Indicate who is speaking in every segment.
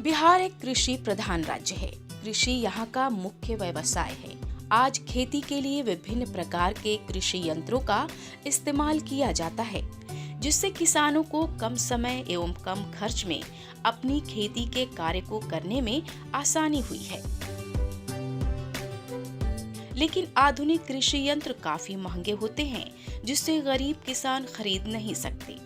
Speaker 1: बिहार एक कृषि प्रधान राज्य है। कृषि यहाँ का मुख्य व्यवसाय है। आज खेती के लिए विभिन्न प्रकार के कृषि यंत्रों का इस्तेमाल किया जाता है, जिससे किसानों को कम समय एवं कम खर्च में अपनी खेती के कार्य को करने में आसानी हुई है। लेकिन आधुनिक कृषि यंत्र काफी महंगे होते हैं, जिससे गरीब किसान खरीद नहीं सकते।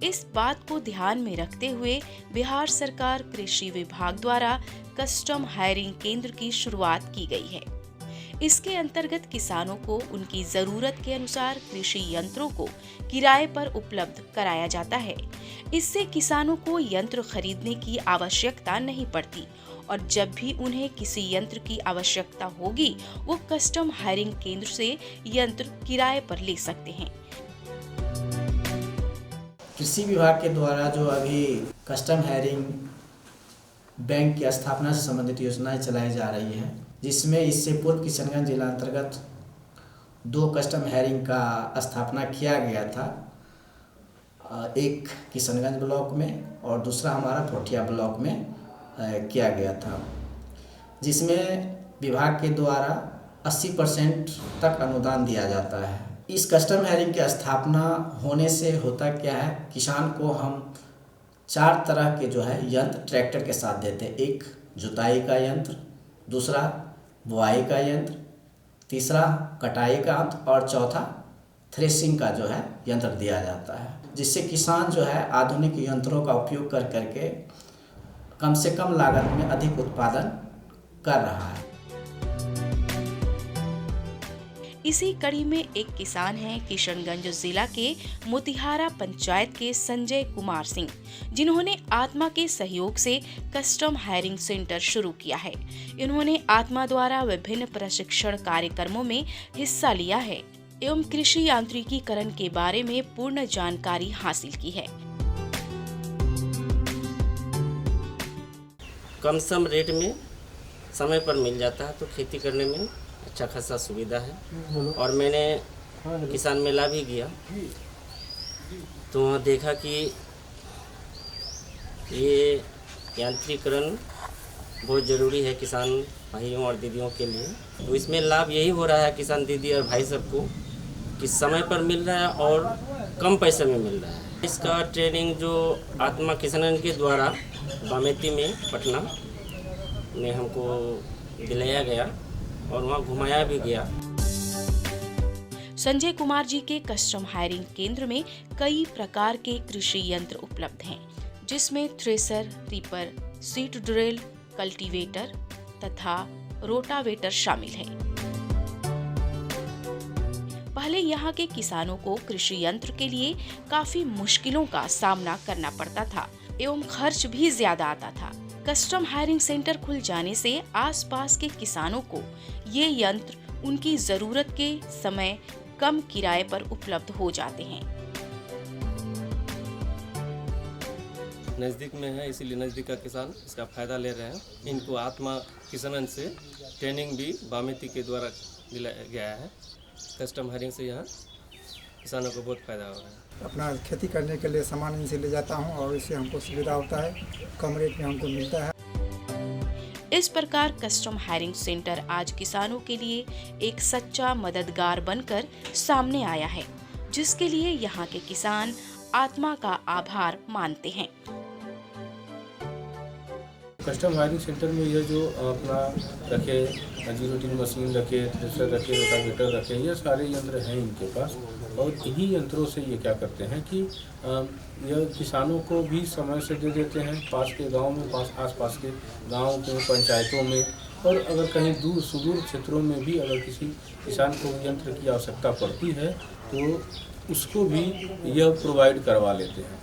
Speaker 1: इस बात को ध्यान में रखते हुए बिहार सरकार कृषि विभाग द्वारा कस्टम हायरिंग केंद्र की शुरुआत की गई है। इसके अंतर्गत किसानों को उनकी जरूरत के अनुसार कृषि यंत्रों को किराए पर उपलब्ध कराया जाता है। इससे किसानों को यंत्र खरीदने की आवश्यकता नहीं पड़ती और जब भी उन्हें किसी यंत्र की आवश्यकता होगी, वो कस्टम हायरिंग केंद्र से यंत्र किराए पर ले सकते हैं।
Speaker 2: कृषि विभाग के द्वारा जो अभी कस्टम हायरिंग बैंक की स्थापना से संबंधित योजनाएं चलाई जा रही हैं, जिसमें इससे पूर्व किशनगंज जिला अंतर्गत 2 कस्टम हायरिंग का स्थापना किया गया था। एक किशनगंज ब्लॉक में और दूसरा हमारा पोठिया ब्लॉक में किया गया था, जिसमें विभाग के द्वारा 80% तक अनुदान दिया जाता है। इस कस्टम हायरिंग की स्थापना होने से होता क्या है, किसान को हम 4 तरह के जो है यंत्र ट्रैक्टर के साथ देते हैं। एक जुताई का यंत्र, दूसरा बुआई का यंत्र, तीसरा कटाई का यंत्र और चौथा थ्रेसिंग का जो है यंत्र दिया जाता है, जिससे किसान जो है आधुनिक यंत्रों का उपयोग कर करके कम से कम लागत में अधिक उत्पादन कर रहा है।
Speaker 1: इसी कड़ी में एक किसान हैं किशनगंज जिला के मोतिहारा पंचायत के संजय कुमार सिंह, जिन्होंने आत्मा के सहयोग से कस्टम हायरिंग सेंटर शुरू किया है। इन्होंने आत्मा द्वारा विभिन्न प्रशिक्षण कार्यक्रमों में हिस्सा लिया है एवं कृषि यांत्रिकीकरण के बारे में पूर्ण जानकारी हासिल की है।
Speaker 3: कम सम रेट में समय पर मिल जाता है, तो खेती करने में अच्छा खासा सुविधा है। और मैंने किसान मेला भी गया तो वहाँ देखा कि ये यांत्रिकरण बहुत ज़रूरी है किसान भाइयों और दीदियों के लिए। तो इसमें लाभ यही हो रहा है किसान दीदी और भाई सबको कि समय पर मिल रहा है और कम पैसे में मिल रहा है। इसका ट्रेनिंग जो आत्मा किशनगंज के द्वारा बामेती में पटना में हमको दिलाया गया और वहाँ घुमाया भी गया।
Speaker 1: संजय कुमार जी के कस्टम हायरिंग केंद्र में कई प्रकार के कृषि यंत्र उपलब्ध हैं, जिसमें thresher, reaper, seed drill, cultivator तथा रोटावेटर शामिल है। पहले यहाँ के किसानों को कृषि यंत्र के लिए काफी मुश्किलों का सामना करना पड़ता था एवं खर्च भी ज्यादा आता था। कस्टम हायरिंग सेंटर खुल जाने से आसपास के किसानों को ये यंत्र उनकी जरूरत के समय कम किराए पर उपलब्ध हो जाते हैं।
Speaker 4: नज़दीक में है, इसीलिए नज़दीक का किसान इसका फ़ायदा ले रहे हैं। इनको आत्मा किशनगंज से ट्रेनिंग भी बामेती के द्वारा दिलाया गया है। कस्टम हायरिंग से यहाँ किसानों को बहुत फ़ायदा हो रहा है।
Speaker 5: अपना खेती करने के लिए सामान इनसे ले जाता हूँ और इससे हमको सुविधा होता है, कम रेट में हमको मिलता है।
Speaker 1: इस प्रकार कस्टम हायरिंग सेंटर आज किसानों के लिए एक सच्चा मददगार बनकर सामने आया है, जिसके लिए यहाँ के किसान आत्मा का आभार मानते हैं।
Speaker 6: कस्टम हायरिंग सेंटर में ये जो अपना रखे, जीरोटिन मशीन रखे, थ्रेसर रखे, रोटावेटर रखे, ये सारे यंत्र हैं इनके पास। और इन्हीं यंत्रों से ये क्या करते हैं कि यह किसानों को भी समय से दे देते हैं, पास के गांव में, आसपास के गांव के पंचायतों में, और अगर कहीं दूर सुदूर क्षेत्रों में भी अगर किसी किसान को यंत्र की आवश्यकता पड़ती है तो उसको भी यह प्रोवाइड करवा लेते हैं।